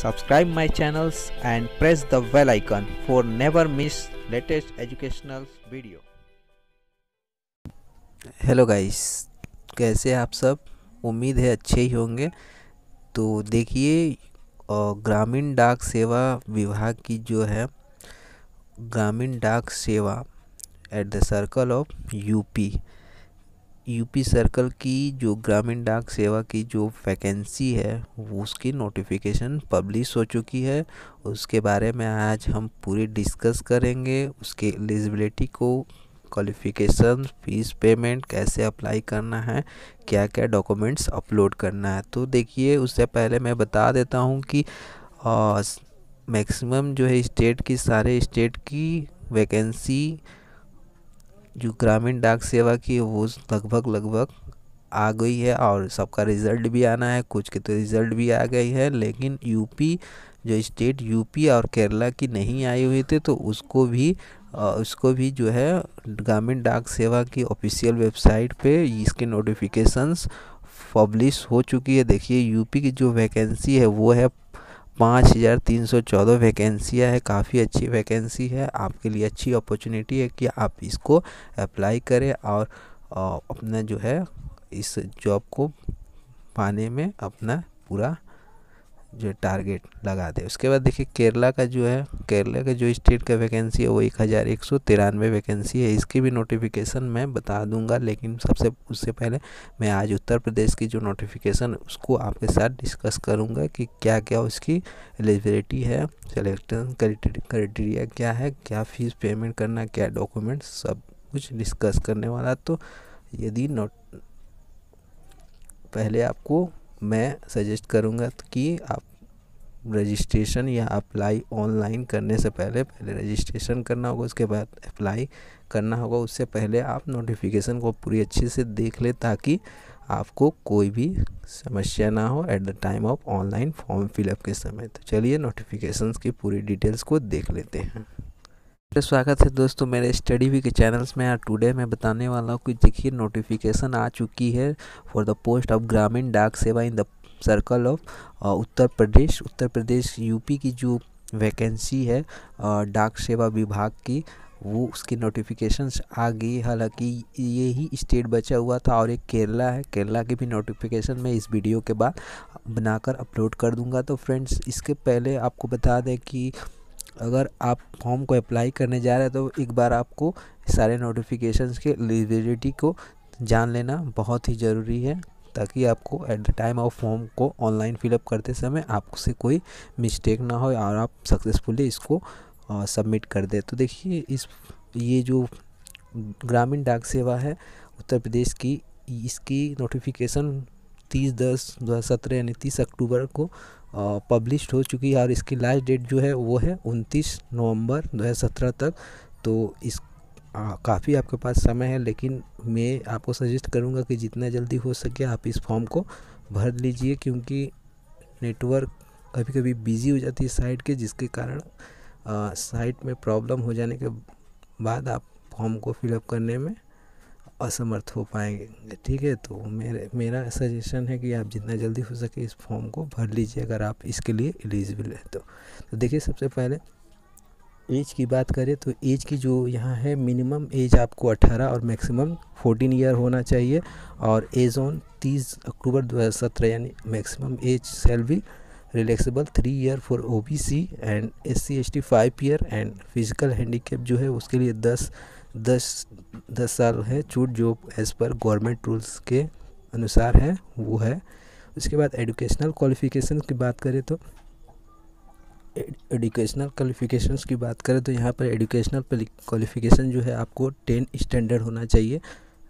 subscribe my channels and press the bell icon for never miss latest educational video। Hello guys, कैसे हैं आप सब? उम्मीद है अच्छे ही होंगे। तो देखिए, ग्रामीण डाक सेवा विभाग की जो है ग्रामीण डाक सेवा at the circle of UP circle की जो ग्रामीण डाक सेवा की जो वैकेंसी है वो उसकी नोटिफिकेशन पब्लिश हो चुकी है। उसके बारे में आज हम पूरी डिस्कस करेंगे। उसके एलिजिबिलिटी को, क्वालिफ़िकेशन, फीस पेमेंट, कैसे अप्लाई करना है, क्या क्या डॉक्यूमेंट्स अपलोड करना है। तो देखिए, उससे पहले मैं बता देता हूँ कि मैक्सिमम जो है सारे स्टेट की वैकेंसी जो ग्रामीण डाक सेवा की वो लगभग आ गई है और सबका रिज़ल्ट भी आना है। कुछ के तो रिज़ल्ट भी आ गई है, लेकिन यूपी और केरला की नहीं आई हुई थी, तो उसको भी जो है ग्रामीण डाक सेवा की ऑफिशियल वेबसाइट पे इसके नोटिफिकेशंस पब्लिश हो चुकी है। देखिए, यूपी की जो वैकेंसी है वो है 5314 वैकेंसियाँ है। काफ़ी अच्छी वैकेंसी है, आपके लिए अच्छी अपॉर्चुनिटी है कि आप इसको अप्लाई करें और अपना जो है इस जॉब को पाने में अपना पूरा जो टारगेट लगा दे। उसके बाद देखिए, केरला का जो स्टेट का वैकेंसी है वो 1193 वैकेंसी है। इसकी भी नोटिफिकेशन मैं बता दूंगा, लेकिन उससे पहले मैं आज उत्तर प्रदेश की जो नोटिफिकेशन उसको आपके साथ डिस्कस करूंगा कि क्या क्या उसकी एलिजिबिलिटी है, सिलेक्शन क्राइटेरिया क्या है, क्या फीस पेमेंट करना, क्या डॉक्यूमेंट्स, सब कुछ डिस्कस करने वाला। तो यदि पहले आपको मैं सजेस्ट करूंगा कि आप रजिस्ट्रेशन या अप्लाई ऑनलाइन करने से पहले रजिस्ट्रेशन करना होगा, उसके बाद अप्लाई करना होगा। उससे पहले आप नोटिफिकेशन को पूरी अच्छे से देख ले, ताकि आपको कोई भी समस्या ना हो at the time of online form fill up के समय। तो चलिए नोटिफिकेशंस की पूरी डिटेल्स को देख लेते हैं। स्वागत है दोस्तों मेरे स्टडी वी के चैनल्स में। टुडे मैं बताने वाला हूँ कि देखिए, नोटिफिकेशन आ चुकी है फॉर द पोस्ट ऑफ ग्रामीण डाक सेवा in the circle of Uttar Pradesh UP की जो वैकेंसी है डाक सेवा विभाग की, वो उसकी नोटिफिकेशंस आ गई। हालांकि ये ही स्टेट बचा हुआ था और एक केरला है। केरला की भी नोटिफिकेशन मैं इस वीडियो के बाद बनाकर अपलोड कर दूंगा। तो फ्रेंड्स, इसके पहले आपको बता दें कि अगर आप फॉर्म को अप्लाई करने जा रहे हैं तो एक बार आपको सारे नोटिफिकेशंस के एलिजिबिलिटी को जान लेना बहुत ही ज़रूरी है, ताकि आपको at the time of form को ऑनलाइन फिलअप करते समय आपसे कोई मिस्टेक ना हो और आप सक्सेसफुली इसको सबमिट कर दें। तो देखिए, ये जो ग्रामीण डाक सेवा है उत्तर प्रदेश की, इसकी नोटिफिकेशन 30/10/2017 यानी 30 अक्टूबर को पब्लिश हो चुकी है और इसकी लास्ट डेट जो है वो है 29 नवंबर 2017 तक। तो काफ़ी आपके पास समय है, लेकिन मैं आपको सजेस्ट करूंगा कि जितना जल्दी हो सके आप इस फॉर्म को भर लीजिए, क्योंकि नेटवर्क कभी कभी बिज़ी हो जाती है साइट के, जिसके कारण साइट में प्रॉब्लम हो जाने के बाद आप फॉर्म को फिलअप करने में असमर्थ हो पाएंगे। ठीक है, तो मेरा सजेशन है कि आप जितना जल्दी हो सके इस फॉर्म को भर लीजिए अगर आप इसके लिए एलिजिबल है। तो देखिए, सबसे पहले एज की बात करें तो एज की जो यहाँ है, मिनिमम एज आपको 18 और मैक्सिमम 14 ईयर होना चाहिए। और एज ऑन 30 अक्टूबर 2017 यानी maximum age shall be relaxable 3 year for OBC and SC/ST 5 year and physical handicap जो है उसके लिए 10 साल है छूट, जो एज़ पर गवर्नमेंट रूल्स के अनुसार है वो है। उसके बाद एजुकेशनल क्वालिफ़िकेशन की बात करें तो यहाँ पर एजुकेशनल क्वालिफ़िकेशन जो है आपको 10 स्टैंडर्ड होना चाहिए,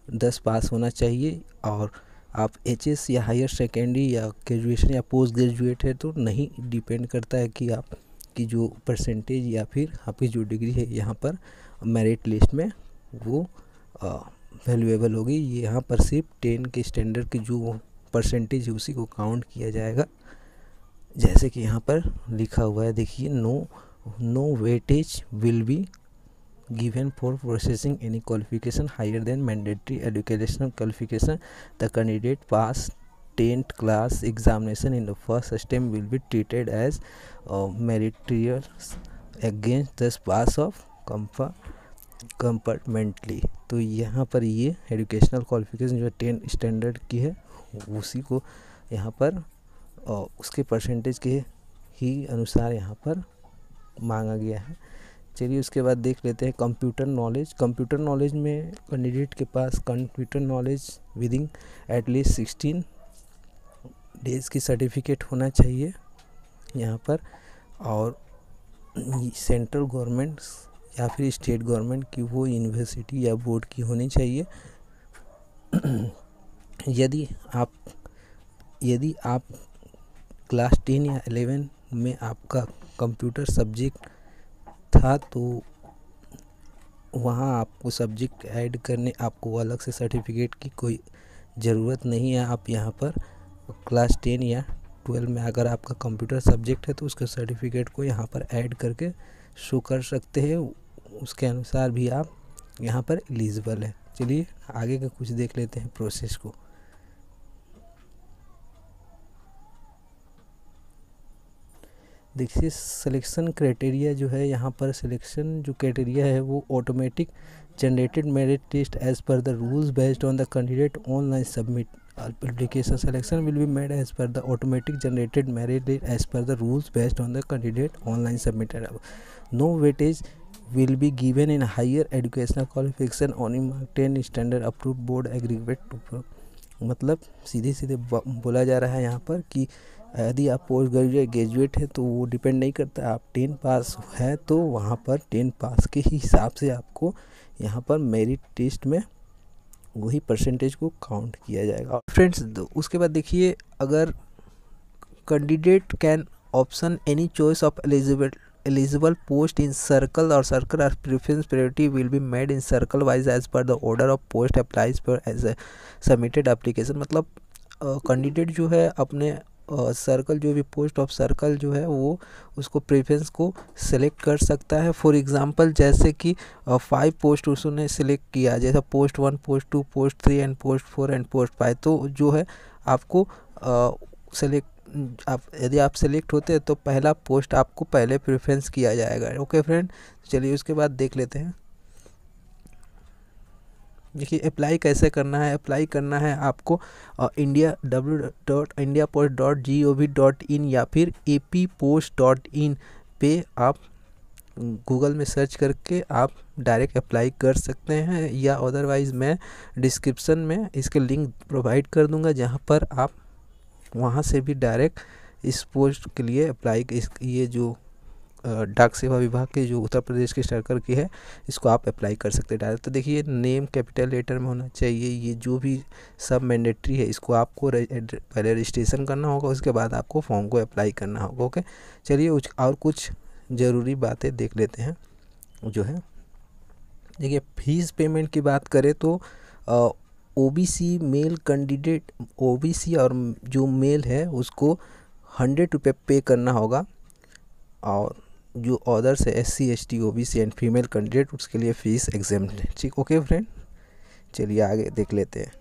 10 पास होना चाहिए। और आप HS या हायर सेकेंडरी या ग्रेजुएशन या पोस्ट ग्रेजुएट है तो नहीं डिपेंड करता है कि आपकी जो परसेंटेज या फिर आपकी जो डिग्री है यहाँ पर मेरिट लिस्ट में वो वैल्यूएबल होगी। यहाँ पर सिर्फ 10 के स्टैंडर्ड की जो परसेंटेज है उसी को काउंट किया जाएगा, जैसे कि यहाँ पर लिखा हुआ है। देखिए, no weightage will be given for processing any qualification higher than mandatory educational qualification the candidate pass 10th class examination in the first attempt will be treated as meritorious against the pass of कंपार्टमेंटली। तो यहाँ पर ये educational qualification जो 10 standard की है उसी को यहाँ पर उसके परसेंटेज के ही अनुसार यहाँ पर मांगा गया है। चलिए उसके बाद देख लेते हैं कंप्यूटर नॉलेज। कंप्यूटर नॉलेज में कैंडिडेट के पास computer knowledge within at least 16 days की सर्टिफिकेट होना चाहिए यहाँ पर, और सेंट्रल गवर्नमेंट या फिर स्टेट गवर्नमेंट की वो यूनिवर्सिटी या बोर्ड की होनी चाहिए। यदि आप क्लास 10 या 11 में आपका कंप्यूटर सब्जेक्ट था तो वहाँ आपको सब्जेक्ट ऐड करने आपको अलग से सर्टिफिकेट की कोई ज़रूरत नहीं है। आप यहाँ पर क्लास 10 या 12 में अगर आपका कंप्यूटर सब्जेक्ट है तो उसके सर्टिफिकेट को यहाँ पर ऐड करके शो कर सकते हैं, उसके अनुसार भी आप यहाँ पर एलिजिबल है। चलिए आगे का कुछ देख लेते हैं प्रोसेस को। देखिए सिलेक्शन क्राइटेरिया जो है यहाँ पर, सिलेक्शन जो क्राइटेरिया है वो automatic generated merit list as per the rules based on the candidate online submit application. Selection will be made as per the automatic generated merit list as per the rules based on the candidate online submitted. No weightage will be given in higher educational qualification only mark 10 standard approved board aggregate to। मतलब सीधे सीधे बोला जा रहा है यहाँ पर कि यदि आप पोस्ट ग्रेजुएट है तो वो डिपेंड नहीं करता, आप 10 पास है तो वहाँ पर 10 पास के हिसाब से आपको यहाँ पर मेरिट लिस्ट में वही परसेंटेज को काउंट किया जाएगा। फ्रेंड्स उसके बाद देखिए, अगर candidate can option any choice of eligible post in circle or circle or preference priority will be made in circle wise as per the order of post applies for as a submitted application। मतलब candidate जो है अपने circle जो भी post of circle जो है वो उसको प्रेफरेंस को सिलेक्ट कर सकता है। फॉर एग्जांपल जैसे कि 5 पोस्ट उसने सिलेक्ट किया, जैसा post 1, post 2, post 3 and post 4 and post 5, तो जो है आपको यदि आप सेलेक्ट होते हैं तो पहला पोस्ट आपको पहले प्रेफरेंस किया जाएगा। ओके फ्रेंड, चलिए उसके बाद देख लेते हैं। देखिए अप्लाई कैसे करना है। अप्लाई करना है आपको www.indiapost.gov.in या फिर appost.in पे आप गूगल में सर्च करके आप डायरेक्ट अप्लाई कर सकते हैं, या अदरवाइज़ मैं डिस्क्रिप्शन में इसके लिंक प्रोवाइड कर दूंगा जहां पर आप वहां से भी डायरेक्ट इस पोस्ट के लिए अप्लाई, ये जो डाक सेवा विभाग के जो उत्तर प्रदेश के सर्कल की है इसको आप अप्लाई कर सकते हैं डायरेक्ट। तो देखिए नेम कैपिटल लेटर में होना चाहिए, ये जो भी सब मैंडेटरी है इसको आपको पहले रजिस्ट्रेशन करना होगा, उसके बाद आपको फॉर्म को अप्लाई करना होगा। ओके चलिए और कुछ ज़रूरी बातें देख लेते हैं जो है। देखिए फीस पेमेंट की बात करें तो ओबीसी मेल कैंडिडेट, ओबीसी और जो मेल है उसको 100 रुपये पे करना होगा, और जो अदर्स है SC ST OBC and female candidate उसके लिए फीस एग्जेम्प्ट है। ठीक, ओके फ्रेंड, चलिए आगे देख लेते हैं।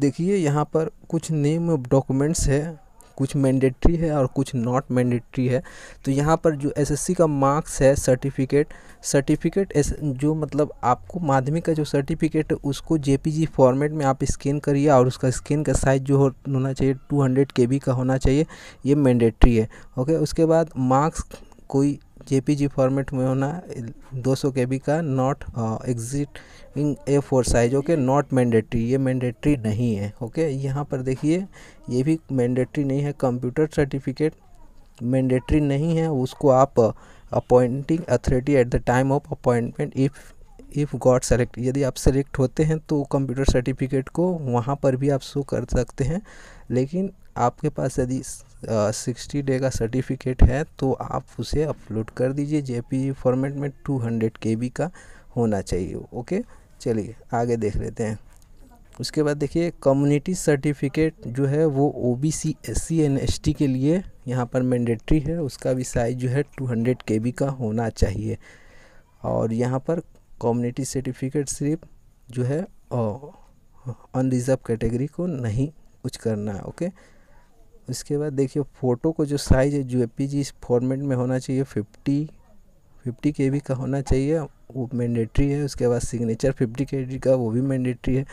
देखिए यहाँ पर कुछ नेम ऑफ डॉक्यूमेंट्स है, कुछ मैंडेटरी है और कुछ नॉट मैंडेटरी है। तो यहाँ पर जो SSC का मार्क्स है, सर्टिफिकेट जो मतलब आपको माध्यमिक का जो सर्टिफिकेट है उसको JPG फॉर्मेट में आप स्कैन करिए, और उसका स्कैन का साइज जो होना चाहिए 200 KB का होना चाहिए, ये मैंडेटरी है। ओके, उसके बाद मार्क्स कोई JPG फॉर्मेट में होना 200 KB का, not exiting A4 size. Okay, not mandatory, ये मैंडेटरी नहीं है। ओके, यहाँ पर देखिए ये भी मैंडेटरी नहीं है। कंप्यूटर सर्टिफिकेट मैंडेटरी नहीं है, उसको आप appointing authority at the time of appointment if got select, यदि आप सेलेक्ट होते हैं तो कंप्यूटर सर्टिफिकेट को वहाँ पर भी आप शो कर सकते हैं, लेकिन आपके पास यदि 60 डे का सर्टिफिकेट है तो आप उसे अपलोड कर दीजिए JPG फॉर्मेट में, 200 KB का होना चाहिए। ओके, चलिए आगे देख लेते हैं। उसके बाद देखिए कम्युनिटी सर्टिफिकेट जो है वो OBC SC एंड ST के लिए यहाँ पर मैंडेटरी है, उसका भी साइज जो है 200 KB का होना चाहिए। और यहाँ पर कम्युनिटी सर्टिफिकेट सिर्फ जो है अनरिजर्व कैटेगरी को नहीं कुछ करना है। ओके, उसके बाद देखिए फ़ोटो को जो साइज़ है JPG फॉर्मेट में होना चाहिए, 50 KB का होना चाहिए, वो मैंडेटरी है। उसके बाद सिग्नेचर 50 KB का, वो भी मैंडेटरी है।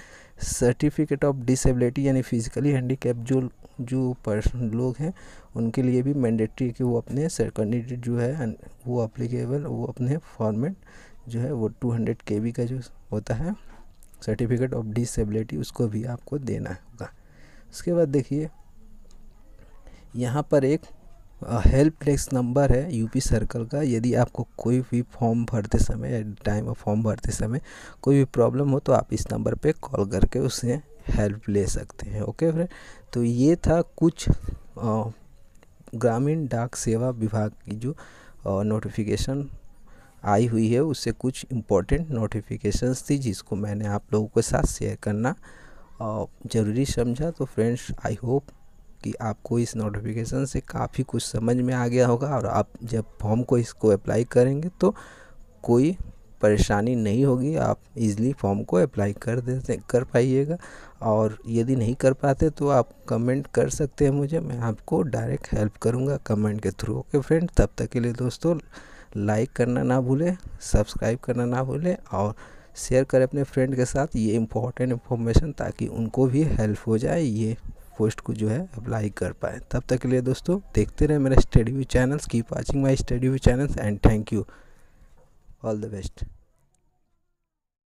सर्टिफिकेट ऑफ डिसेबिलिटी यानी फिजिकली हैंडीकैप जो पर्सन लोग हैं उनके लिए भी मैंडेटरी है कि वो अपने कैंडिडेट जो है वो अप्लीकेबल, वो अपने फॉर्मेट जो है वो 200 KB का जो होता है सर्टिफिकेट ऑफ डिसेबिलिटी उसको भी आपको देना होगा। उसके बाद देखिए यहाँ पर एक हेल्प डेस्क नंबर है यूपी सर्कल का। यदि आपको कोई भी फॉर्म भरते समय या टाइम ऑफ फॉर्म भरते समय कोई भी प्रॉब्लम हो तो आप इस नंबर पे कॉल करके उससे हेल्प ले सकते हैं। ओके फ्रेंड, तो ये था कुछ ग्रामीण डाक सेवा विभाग की जो नोटिफिकेशन आई हुई है, उससे कुछ इम्पोर्टेंट नोटिफिकेशंस थी जिसको मैंने आप लोगों के साथ शेयर करना ज़रूरी समझा। तो फ्रेंड्स आई होप कि आपको इस नोटिफिकेशन से काफ़ी कुछ समझ में आ गया होगा और आप जब फॉर्म को इसको अप्लाई करेंगे तो कोई परेशानी नहीं होगी, आप इजीली फॉर्म को अप्लाई कर पाइएगा। और यदि नहीं कर पाते तो आप कमेंट कर सकते हैं मुझे, मैं आपको डायरेक्ट हेल्प करूंगा कमेंट के थ्रू। ओके फ्रेंड, तब तक के लिए दोस्तों लाइक करना ना भूलें, सब्सक्राइब करना ना भूलें और शेयर करें अपने फ्रेंड के साथ ये इम्पोर्टेंट इन्फॉर्मेशन, ताकि उनको भी हेल्प हो जाए ये पोस्ट को जो है अप्लाई कर पाए। तब तक के लिए दोस्तों देखते रहे मेरा study view channels, keep watching my study view channels and thank you, all the best.